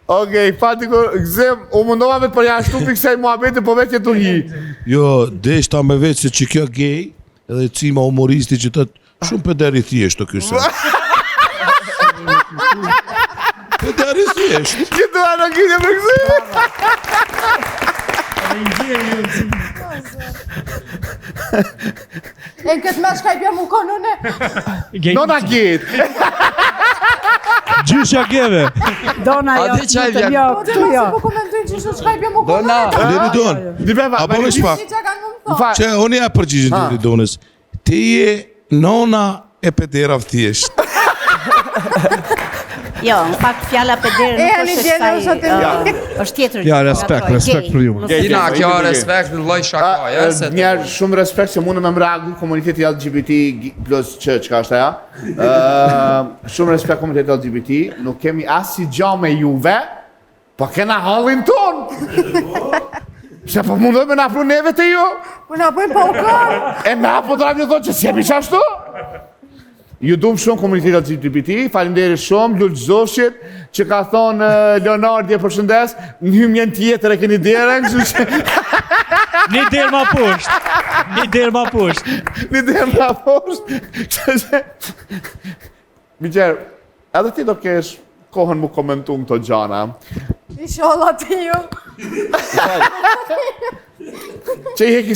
Okej, fati kur gëzim, u mundova me të përjashtu për kësaj muhabeti, po vetë tu hi. Jo, desh ta me vetë se që kjo gej, edhe cima humoristi që tëtë shumë pederi thjeshtë të kysa. Pederi thjeshtë. Që të anë gjinje për gëzim. E në këtë me shkajpja mu konune. Nona gjit. Gjysha geve. Dona jo, Adi qaj vjen. jo, Po të këtu jo. mos po komentojnë që shumë shkajpja mu konune. Liri Don, Dibeva, apo me shpak. Që kanë mu më thonë. Që unë ja përgjishën të Liri Donës. Ti je nona e pedera thjeshtë. Jo, në fakt fjala peder E, nuk një është gjene kësaj, është atë është tjetër. Ja, respekt për ju. Ina, kjo respekt në loj shakaj, se Njerë shumë respekt që mundë me më reagu komuniteti LGBT plus që ka është aja. Shumë respekt komuniteti LGBT, nuk kemi asi gja me juve, po kena hallin ton. Se po mundoj me na afru neve të ju, Po na bëjmë polkon. e na po të rajmë thonë që s'jemi qashtu. Ju dum shumë komunitetet LGBT, faleminderit shumë, Lulzofshit, që ka thonë Leonardi e përshëndes, në hymjen tjetër e keni derën, kështu që Një derë ma poshtë. Një derë ma poshtë. një derë ma poshtë, kështu që... Migjer, edhe ti do kesh kohën mu komentu në këto gjana. Inshallah ti ju. Që i heki